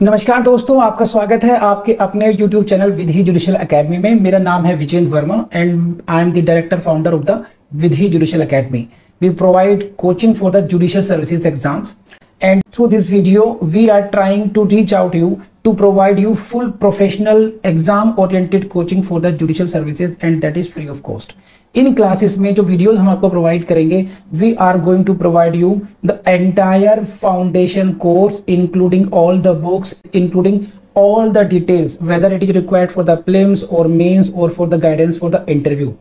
नमस्कार दोस्तों, आपका स्वागत है आपके अपने YouTube channel Vidhi judicial academy में। मेरा नाम है Vijendra Verma and I am the director founder of the Vidhi judicial academy. We provide coaching for the judicial services exams, and through this video we are trying to reach out to you to provide you full professional exam oriented coaching for the judicial services, and that is free of cost. इन classes में जो videos हम आपको provide करेंगे, we are going to provide you the entire foundation course including all the books, including all the details, whether it is required for the prelims or mains or for the guidance for the interview.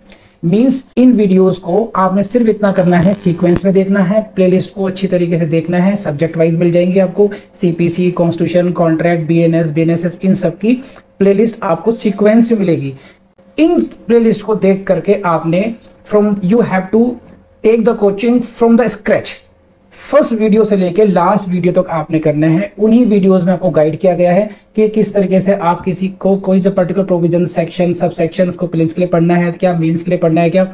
Means in videos को आपने सिर्फ इतना करना है, sequence में देखना है, playlist को अच्छी तरीके से देखना है, सब्जेक्ट वाइज मिल जाएंगे आपको, CPC, constitution, contract, BNS, BNSS, इन सब की प्लेलिस्ट आपको सीक्वेंस में मिलेगी। इन प्लेलिस्ट को देख करके आपने you have to take the coaching from the scratch. First video से लेके लास्ट वीडियो तक आपने करना है। उन्हीं वीडियोस में आपको गाइड किया गया है कि किस तरीके से आप किसी को कोई सा particular provision, section, sub section उसको प्रीलिम्स के लिए पढ़ना है क्या, मेंस के लिए पढ़ना है क्या,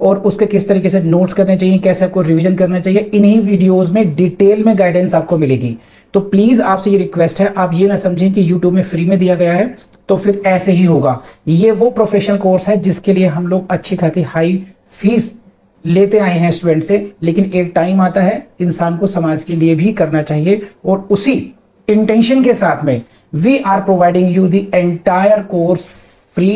और उसके किस तरीके से नोट्स करने चाहिए, कैसे आपको रिवीजन करना चाहिए, इन्हीं वीडियोस में डिटेल में गाइडेंस आपको मिलेगी। तो प्लीज आपसे ये रिक्वेस्ट है, आप ये ना समझें कि यूट्यूब में फ्री में दिया गया है तो फिर ऐसे ही होगा। ये वो प्रोफेशनल कोर्स है जिसके लिए हम लोग अच्छी खासी हाई फीस लेते आए हैं स्टूडेंट से, लेकिन एक टाइम आता है इंसान को समाज के लिए भी करना चाहिए, और उसी इंटेंशन के साथ में we are providing you the entire course free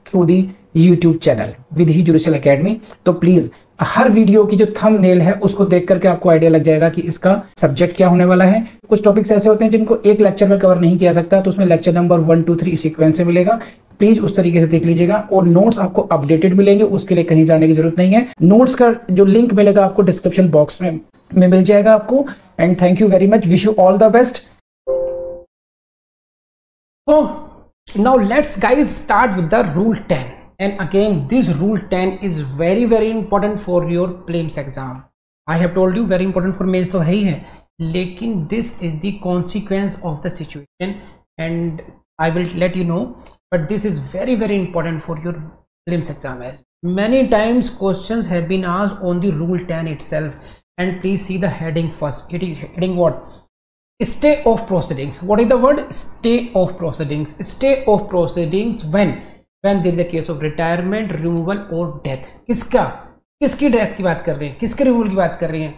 through the YouTube channel Vidhi judicial academy. तो प्लीज हर वीडियो की जो थंबनेल है उसको देख करके आपको आइडिया लग जाएगा कि इसका सब्जेक्ट क्या होने वाला है। कुछ टॉपिक्स ऐसे होते हैं जिनको एक लेक्चर में कवर नहीं किया सकता, तो उसमें लेक्चर नंबर 1, 2, 3 सीक्वेंस से मिलेगा। प्लीज उस तरीके से देख लीजिएगा, और नोट्स आपको अपडेटेड मिलेंगे, उसके लिए कहीं जाने की जरूरत नहीं है। नोट्स का जो लिंक मिलेगा आपको डिस्क्रिप्शन बॉक्स में मिल जाएगा आपको। And thank you very much, wish you all the best. So now let's guys start with the rule 10, and again this rule 10 is very important for your prelims exam. I have told you very important for mains तो है ही है, लेकिन this is the consequence of the situation and I will let you know, but this is very important for your prelims exam. As many times questions have been asked on the rule 10 itself, and please see the heading first. It is heading what? Stay of proceedings. What is the word? Stay of proceedings. Stay of proceedings when there is a case of retirement, removal or death. किसकी death की बात कर रहे हैं, किसके removal की बात कर रहे हैं,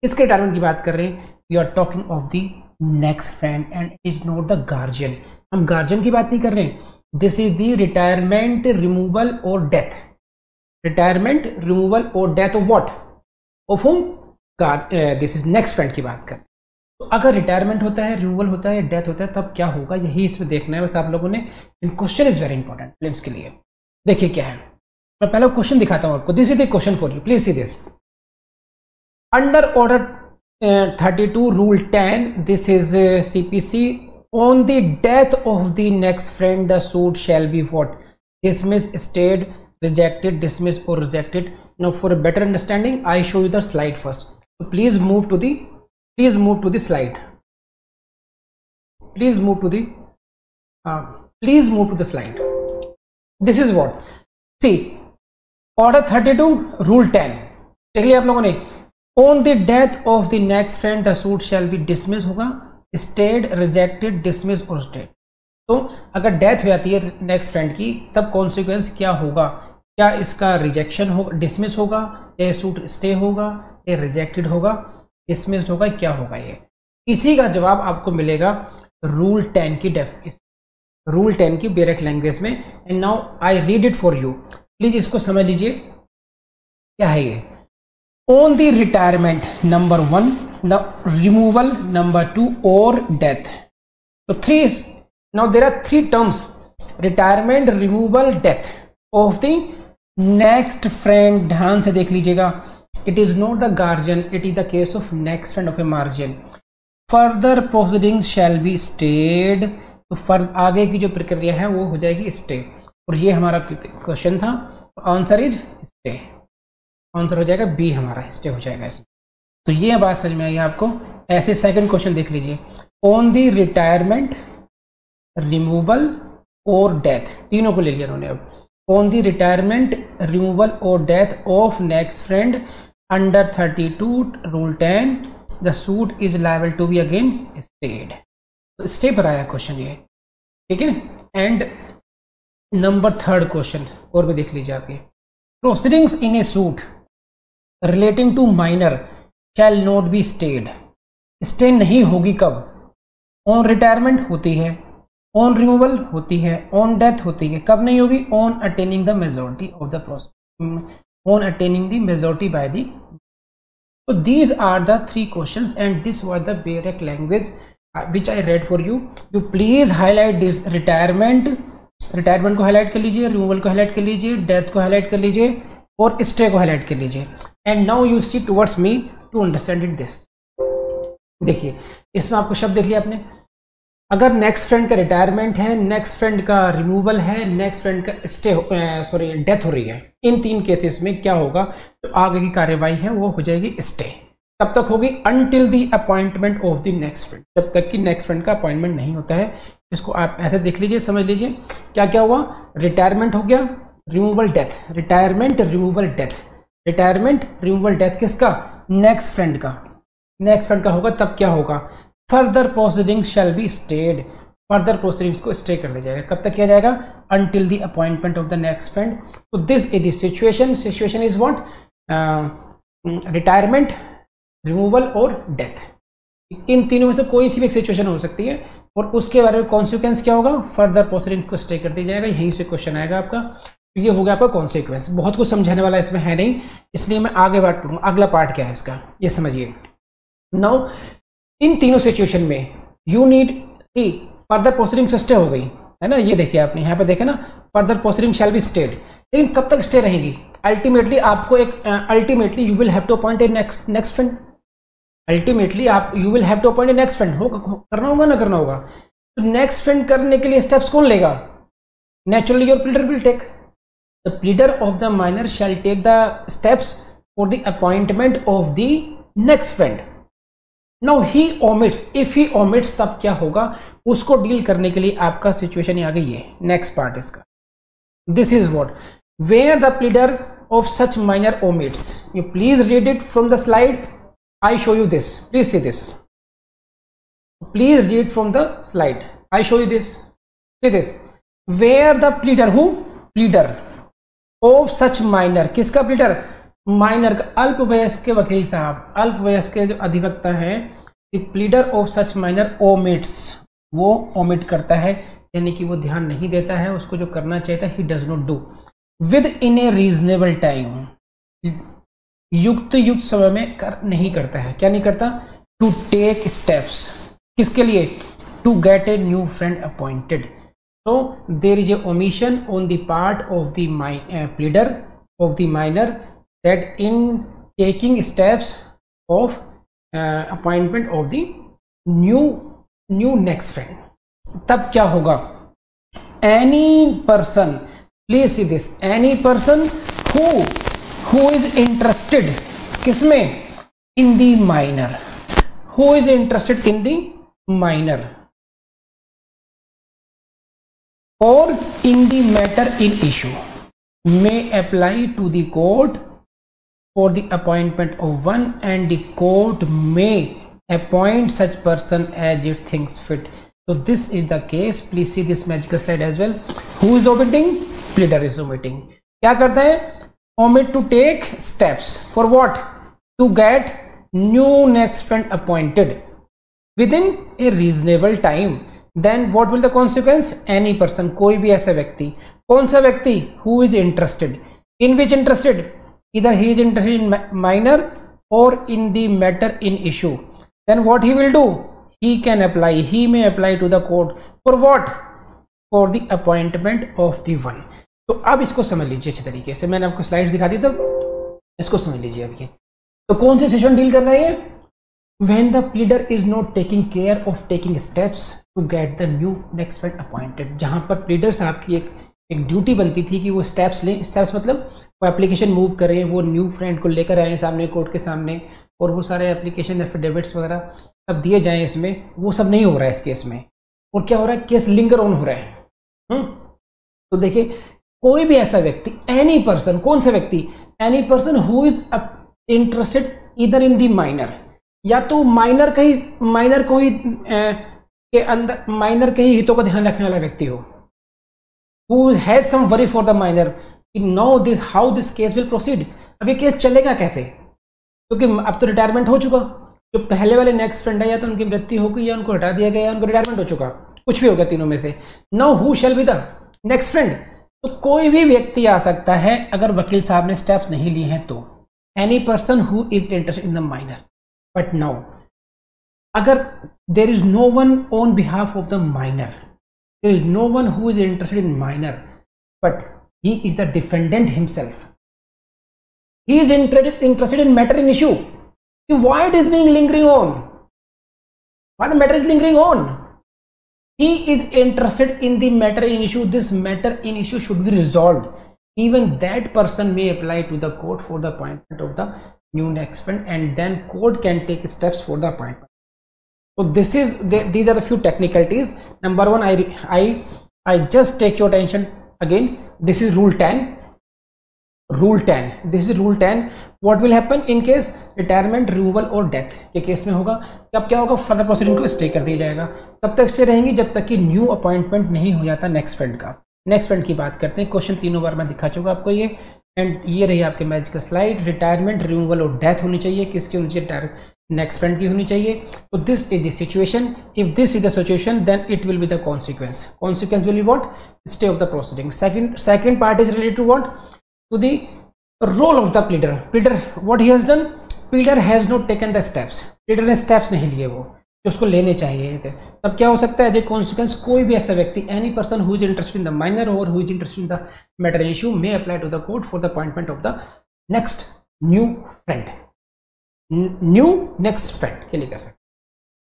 किसके रिटायरमेंट की बात कर रहे हैं? You are talking of the next friend and it is not the guardian. हम गार्जियन की बात नहीं कर रहे हैं। This is the retirement, removal और डेथ। रिटायरमेंट, रिमूवल और death of what? Of whom? This is next friend की बात कर। तो अगर रिटायरमेंट होता है, रिमूवल होता है, डेथ होता है, तब क्या होगा, यही इसमें देखना है बस आप लोगों ने। Question is very important prelims के लिए। देखिए क्या है, मैं पहले क्वेश्चन दिखाता हूं आपको। This is the question for you, please see this. Under order 32 rule 10, this is CPC, on the death of the next friend the suit shall be what? Dismissed, stayed, rejected, dismissed और rejected. Now for a better understanding I show you the slide first. तो please move to the slide. Please move to the slide. This is what? See, order 32 rule 10 देख लिया आप लोगों ने। on the death of the next friend the suit shall be dismissed होगा, stayed, rejected, dismissed और stayed। तो अगर death हो जाती है नेक्स्ट फ्रेंड की, तब कॉन्सिक्वेंस क्या होगा? क्या इसका रिजेक्शन होगा, डिसमिस होगा, या सूट स्टे होगा, या रिजेक्टेड होगा, डिसमिस्ड होगा, क्या होगा? ये इसी का जवाब आपको मिलेगा रूल 10 की डेफिनेशन, रूल 10 की डायरेक्ट लैंग्वेज में। And now I read it for you, please इसको समझ लीजिए क्या है ये। On the retirement number 1, removal number 2 और डेथ। तो 3 now there are 3 terms, retirement, removal, death of the next friend. ध्यान से देख लीजिएगा, it is not the guardian, it is the case of next friend of a margin. Further proceedings shall be stayed. तो आगे की जो प्रक्रिया है वो हो जाएगी स्टे, और ये हमारा क्वेश्चन था। आंसर इज स्टे, आंसर हो जाएगा बी, हमारा स्टे हो जाएगा इसमें। तो ये बात समझ में आई आपको। ऐसे सेकंड क्वेश्चन देख लीजिए, ऑन द रिटायरमेंट, रिमूवल और डेथ, तीनों को ले लिया उन्होंने। अब ऑन द रिटायरमेंट, रिमूवल और death of next friend under 32 rule 10 the suit is liable to be again stayed। तो स्टे पर आया क्वेश्चन ये, ठीक है। एंड नंबर 3 क्वेश्चन और भी देख लीजिए आपके, proceedings in a suit relating to minor shall not be stayed. Stay नहीं होगी कब? ऑन रिटायरमेंट होती है, ऑन रिमूवल होती है, ऑन डेथ होती है। कब नहीं होगी? On attaining the majority of the on attaining the majority by the. So these are the 3 questions and this was the basic language which I read for you. You please highlight this retirement को highlight कर लीजिए, removal को highlight कर लीजिए, death को highlight कर लीजिए और स्टे को हाईलाइट कर लीजिए। And now you see towards me to understand it this. देखिए इसमें आपको शब्द देख लिया आपने, अगर नेक्स्ट फ्रेंड का रिटायरमेंट है, नेक्स्ट फ्रेंड का रिमूवल है, नेक्स्ट फ्रेंड का डेथ हो रही है, इन 3 केसेस में क्या होगा? तो आगे की कार्यवाही है वो हो जाएगी स्टे। तब तक होगी until the appointment of the next friend, जब तक कि नेक्स्ट फ्रेंड का अपॉइंटमेंट नहीं होता है। इसको आप ऐसे देख लीजिए, समझ लीजिए क्या क्या हुआ। रिटायरमेंट हो गया, removal death, retirement removal death, retirement removal death किसका? नेक्स्ट फ्रेंड का। नेक्स्ट फ्रेंड का होगा तब क्या होगा? Further proceedings shall be stayed, further proceedings को स्टे कर दिया जाएगा। कब तक किया जाएगा? Until the appointment of the next friend. तो this is the situation is what? Retirement, removal और डेथ। इन तीनों में से कोई सी भी एक सिचुएशन हो सकती है और उसके बारे में कॉन्सिक्वेंस क्या होगा? फर्दर प्रोसीडिंग को स्टे कर दिया जाएगा। यहीं से क्वेश्चन आएगा आपका। तो ये हो गया आपका कॉन्सिक्वेंस। बहुत कुछ समझाने वाला इसमें है नहीं, इसलिए मैं आगे बात करूंगा। अगला पार्ट क्या है इसका, ये समझिए। नाउ इन तीनों सिचुएशन में you need see further proceeding stay हो गई है ना, ये देखिए आपने यहाँ पे देखे ना, further proceeding shall be stayed. लेकिन कब तक स्टे रहेगी? अल्टीमेटली आपको एक ultimately you will have to appoint a next friend. Ultimately आप you will have to appoint a next friend. करना होगा ना करना होगा। तो नेक्स्ट फ्रेंड करने के लिए स्टेप्स कौन लेगा? Naturally your pleader will take. The pleader of the minor shall take the steps for the appointment of the next friend. Now he omits, if he omits तब क्या होगा? उसको डील करने के लिए आपका सिचुएशन आ गई है। नेक्स्ट पार्ट इसका, this is what where the pleader of such minor omits. You please read it from the slide. I show you this. Please see this. Please read from the slide. I show you this. See this. Where the pleader, who? Pleader of such minor. किसका pleader? Minor का, अल्पवयस्क के वकील साहब, अल्पवयस्क के जो अधिवक्ता है, the pleader of such minor omits. वो omit करता है, यानी कि वो ध्यान नहीं देता है उसको जो करना चाहिए था। He does not do within a reasonable time. युक्त समय में नहीं करता है। क्या नहीं करता? टू टेक स्टेप्स, किसके लिए? To get a new friend appointed. So there is a omission on the part of the pleader of the minor that in taking steps of appointment of the new next friend. तब क्या होगा? Any person, please see this, any person who is interested किसमें? in the minor, who is interested in the minor or in the matter in issue may apply to the court for the appointment of one, and the court may appoint such person as it thinks fit. So this is the case. Please see this magical slide as well. Who is omitting? Pleader is omitting. क्या करता है? omit to take steps for what? To get new next friend appointed within a reasonable time. Then what will the consequence? Any person, कोई भी ऐसा व्यक्ति। कौन सा व्यक्ति? Who is interested in which? Interested, either he is interested in minor or in the matter in issue. Then what he will do? He can apply, he may apply to the court for what? For the appointment of the one. तो अब इसको समझ लीजिए अच्छे तरीके से। मैंने आपको स्लाइड्स दिखा दी सब, इसको समझ लीजिए अब ये। तो कौन सी सिचुएशन डील कर रहा है ये? When the pleader is not taking care of taking steps to get the new next friend appointed. जहां पर प्लीडर साहब की एक ड्यूटी बनती थी कि वो स्टेप्स लें। स्टेप्स मतलब वो एप्लीकेशन मूव करें, वो न्यू फ्रेंड को लेकर आए सामने कोर्ट के सामने, और वो सारे एप्लीकेशन एफिडेविट्स वगैरह सब दिए जाएं इसमें। वो सब नहीं हो रहा है इस केस में। और क्या हो रहा है? केस लिंगर ऑन हो रहा है। तो देखिए, कोई भी ऐसा व्यक्ति, एनी पर्सन, कौन सा व्यक्ति? Any person who is interested इधर इन दी माइनर, या तो माइनर को ही के अंदर माइनर के ही हितों का ध्यान रखने वाला व्यक्ति हो, who has some worry for the minor, know this how this case will proceed। अब ये केस चलेगा कैसे, क्योंकि अब तो रिटायरमेंट हो चुका, जो पहले वाले नेक्स्ट फ्रेंड है या तो उनकी मृत्यु हो गई या उनको हटा दिया गया या उनको रिटायरमेंट हो चुका, कुछ भी होगा तीनों में से। Now who shall be the next friend, तो कोई भी व्यक्ति आ सकता है अगर वकील साहब ने स्टेप्स नहीं लिए हैं तो, any person who is interested in the minor. But now अगर there is no one on behalf of the minor, there is no one who is interested in minor, but he is the defendant himself, he is interested in matter in issue, why it is being lingering on, why the matter is lingering on, he is interested in the matter in issue, this matter in issue should be resolved, even that person may apply to the court for the appointment of the new next friend, and then court can take steps for the appointment. So this is these are the few technicalities. Number one, I just take your attention again. This is rule 10. Rule 10. This is rule 10. What will happen in case retirement, removal और death के case में होगा, तब क्या होगा, further proceeding को stay कर दिया जाएगा। तब तक स्टे रहेंगी जब तक कि न्यू अपॉइंटमेंट नहीं हो जाता नेक्स्ट फ्रेंड का। नेक्स्ट फ्रेंड की बात करते हैं। क्वेश्चन तीनों बार मैं दिखा चुका आपको ये, एंड ये रही आपके मैजिकल स्लाइड। रिटायरमेंट, रिमूवल और डेथ होनी चाहिए, किसकी होनी चाहिए, नेक्स्ट फ्रेंड की होनी चाहिए। तो this is the situation, if this is the situation then it will be the consequence. Consequence will be what, stay of the proceeding. Second part is related to what, to the role of the pleader. Pleader what he has done, pleader has not taken the steps, pleader ने steps नहीं लिए वो जो उसको लेने चाहिए थे। तब क्या हो सकता है, एज ए कॉन्सिक्वेंस कोई भी ऐसा व्यक्ति, any person who is interested in the minor और who is interested in the matter issue may apply to the court for the appointment of the next new friend, new next friend के लिए कर सकते,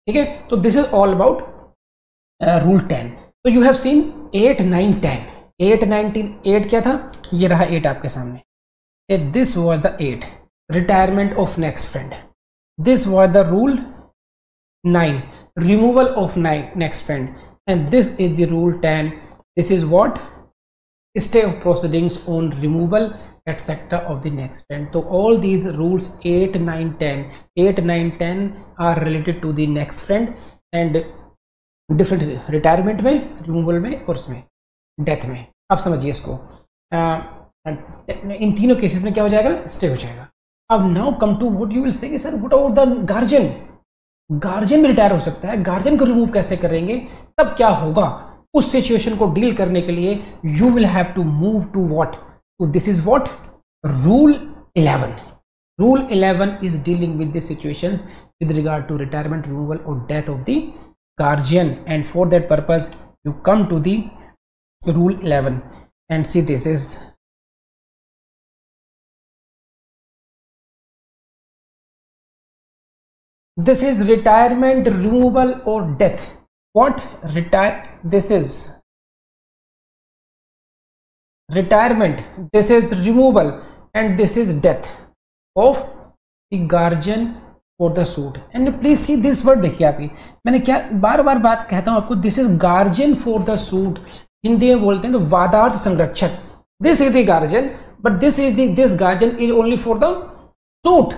ठीक है। तो this is all about rule 10। तो you have seen 8, 9, 10, 8, 9, 10। 8 क्या था, ये रहा 8 आपके सामने, this was the 8, retirement of next friend. This was the rule 9, removal of next friend, and this is the rule 10. This is what, stay of proceedings on removal etc of the next friend. So all these rules 8, 9, 10, 8, 9, 10 are related to the next friend and different retirement में, removal में और उसमें death में। आप समझिए इसको, इन तीनों cases में क्या हो जाएगा, स्टे हो जाएगा। अब now come to what you will say, sir what about the guardian. Guardian भी रिटायर हो सकता है, गार्जियन को रिमूव कैसे करेंगे, तब क्या होगा, उस सिचुएशन को डील करने के लिए you will have to move to what, तो this is what, rule 11। Rule 11 is dealing with the situations with regard to retirement, removal और death of the guardian, and for that purpose you come to the rule 11 and see this is, this is retirement, removal or death. What, this is retirement, this is removal and this is death of the guardian for the suit. And please see this word, देखिए आप, मैंने क्या बार बार बात कहता हूं आपको, this is guardian for the suit, Hindi में बोलते हैं तो वादार्थ संरक्षक। this is the guardian, but this guardian is only for the suit।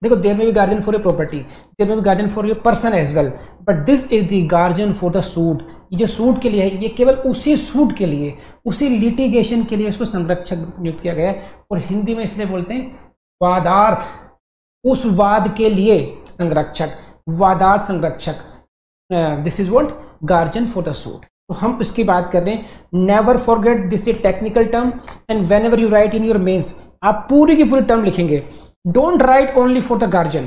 देखो, देयर में भी guardian for your property, there में भी guardian for your person as well, but this is the guardian for the suit. ये जो suit के लिए है, ये केवल उसी सूट के लिए, उसी लिटिगेशन के लिए उसको संरक्षक नियुक्त किया गया है, और हिंदी में इसलिए बोलते हैं वादार्थ, उस वाद के लिए संरक्षक, वादार्थ संरक्षक। This is what, guardian for the suit. तो हम इसकी बात कर रहे हैं। Never forget this is technical term, and whenever you write in your mains, आप पूरी की पूरी टर्म लिखेंगे। Don't write only for the guardian,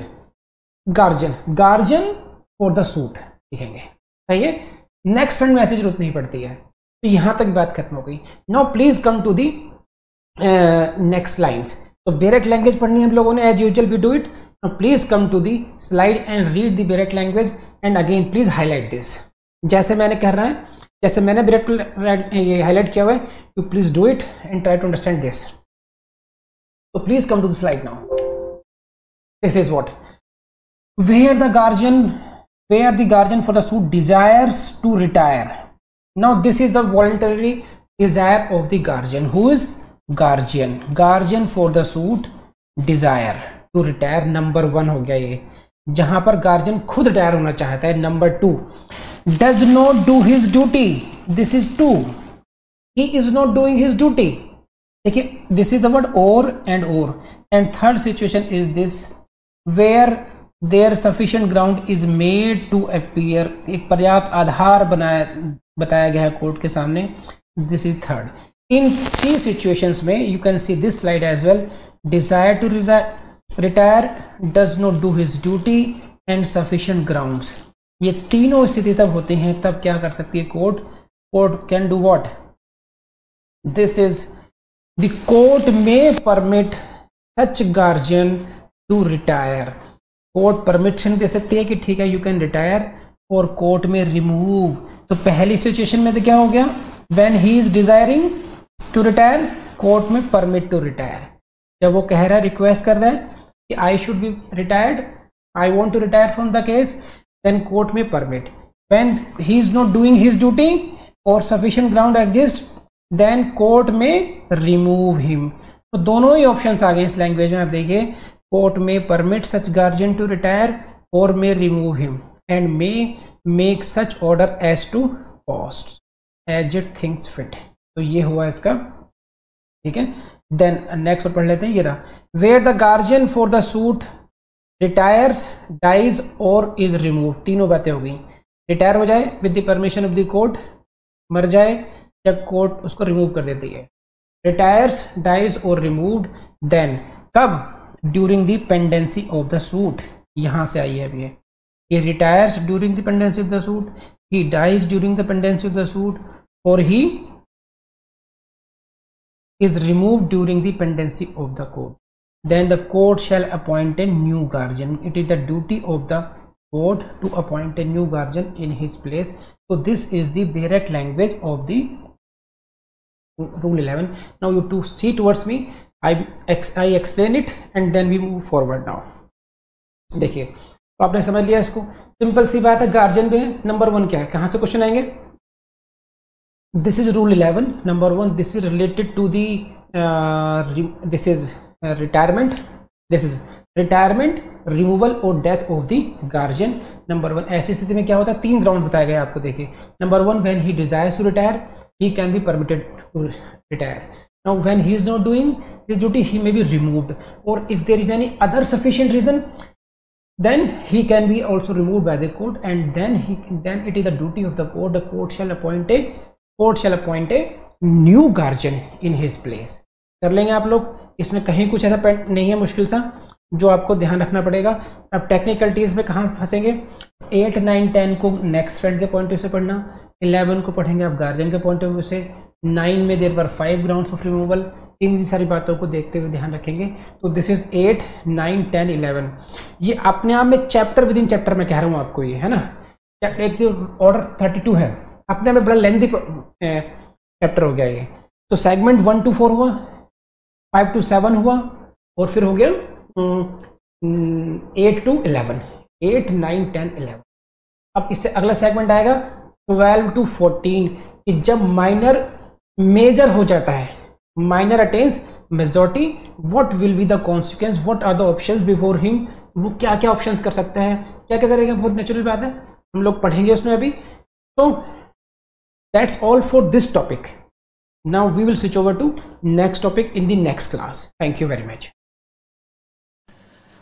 guardian for the suit लिखेंगे, सही है। नेक्स्ट फ्रेंड मैसेज जरूरत नहीं पड़ती है। तो यहां तक बात खत्म हो गई। Now please come to the next lines. तो बेरेट लैंग्वेज पढ़नी है हम लोगों ने, as usual we do it. Now please come to the slide and read the bare language, and again please highlight this. जैसे मैंने कह रहा है, जैसे मैंने बेरेट ये हाईलाइट किया हुआ है, you please do it and try to understand this. So please come to the slide now. This is what, where the guardian for the suit desires to retire. Now this is the voluntary desire of the guardian. Who is guardian? Guardian for the suit desire to retire. Number 1 हो गया ये, जहां पर guardian खुद retire होना चाहता है। Number 2, does not do his duty, this is two, he is not doing his duty, देखिए दिस इज द वर्ड और and third situation is this where there sufficient ground is made to appear, एक पर्याप्त आधार बताया गया है court के सामने, दिस इज थर्ड। इन थ्री सिचुएशंस में you can see this slide as well, desire to retire, does not do his duty and sufficient grounds, ये तीनों स्थिति तब होती हैं, तब क्या कर सकती है court can do what, this is the court में permit such guardian to retire, court permission दे सकती है कि ठीक है यू कैन रिटायर, और कोर्ट में रिमूव, तो पहली सिचुएशन में तो क्या हो गया, when he is desiring to retire, court में परमिट टू रिटायर, जब वो कह रहा है रिक्वेस्ट कर रहा है कि I should be retired, I want to retire from the case, then court में permit, when he is not doing his duty और sufficient ground exist, then court may remove him, तो दोनों ही ऑप्शंस आ गए इस लैंग्वेज में, आप देखिए court में permit such guardian to retire और may remove him and may make such order as to cost as it thinks fit, तो ये हुआ इसका, ठीक है। देन नेक्स्ट पढ़ लेते हैं, ये रहा, where the guardian for the suit retires, dies और इज रिमूव, तीनों बातें हो गई, रिटायर हो जाए with the permission of the court, मर जाए जब कोर्ट उसको रिमूव कर देती है, रिटायर्स, डाइज और रिमूव्ड, देन कब, during the pendency of the suit, यहां से आई है अभी ये retires during the pendency of the suit, he dies during the pendency of the suit, और ही is removed during the pendency of the court, then the court shall appoint a new guardian, it is the duty of the court to appoint a new guardian in his place, so this is the direct language of the rule 11. Now you to see towards me, I explain it and then we move forward now. देखिए तो आपने समझ लिया इसको, simple सी बात है, guardian पे number 1 क्या है, कहां से क्वेश्चन आएंगे, this is rule 11 number 1, this is related to the this is retirement, this is retirement, removal और death of the guardian, number 1। ऐसी स्थिति में क्या होता है, 3 ग्राउंड बताया गया आपको, देखिए number 1 when he desires to retire he can be permitted to retire, now when he is not doing his duty he may be removed, or if there is any other sufficient reason then he can be also removed by the court, and then it is the duty of the court, the court shall appoint a new guardian in his place। कर लेंगे आप लोग, इसमें कहीं कुछ ऐसा नहीं है मुश्किल सा जो आपको ध्यान रखना पड़ेगा। अब टेक्निकलिटीज में कहाँ फंसेंगे, 8, 9, 10 को नेक्स्ट फ्रेंड के पॉइंट ऑफ व्यू से पढ़ना, 11 को पढ़ेंगे आप गार्जियन के पॉइंट ऑफ व्यू से, 9 में there were 5 grounds of removal, इन सारी बातों को देखते हुए ध्यान रखेंगे। तो दिस इज 8, 9, 10, 11, ये अपने आप में चैप्टर विद इन चैप्टर में कह रहा हूँ आपको, ये है ना, एक जो ऑर्डर 32 है अपने में बड़ा लेंथी चैप्टर हो गया ये। तो सेगमेंट 1 to 4 हुआ, 5 to 7 हुआ, और फिर हो गया 8 to 11, 8, 9, 10, 11। अब इससे अगला सेगमेंट आएगा 12 to 14, कि जब माइनर मेजर हो जाता है, minor attains majority, what will be the consequence, what are the options before him, वो क्या क्या ऑप्शंस कर सकता है, क्या क्या करेगा, बहुत नेचुरल बात है, हम लोग पढ़ेंगे उसमें अभी। तो that's all for this topic. Now we will switch over to next topic in the next class. Thank you very much.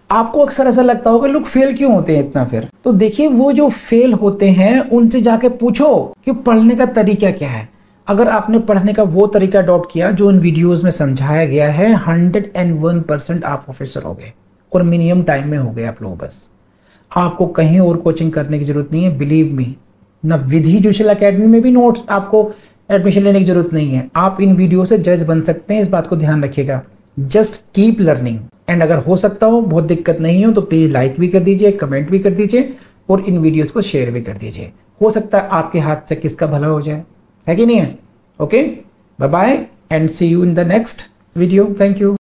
आपको अक्सर ऐसा लगता होगा लोग फेल क्यों होते हैं इतना, फिर तो देखिए वो जो फेल होते हैं उनसे जाके पूछो कि पढ़ने का तरीका क्या है। अगर आपने पढ़ने का वो तरीका अडॉप्ट किया जो इन वीडियोस में समझाया गया है, 101% आप ऑफिसर हो गए और मिनिमम टाइम में हो गए आप लोग। बस आपको कहीं और कोचिंग करने की जरूरत नहीं है, बिलीव मी। ना विधि जुडिशियल एकेडमी में भी नोट्स आपको एडमिशन लेने की जरूरत नहीं है, आप इन वीडियो से जज बन सकते हैं, इस बात को ध्यान रखिएगा। जस्ट कीप लर्निंग, एंड अगर हो सकता हो, बहुत दिक्कत नहीं हो, तो प्लीज लाइक भी कर दीजिए, कमेंट भी कर दीजिए, और इन वीडियोस को शेयर भी कर दीजिए। हो सकता है आपके हाथ से किसका भला हो जाए, है कि नहीं है। Okay, bye bye and see you in the next video. Thank you.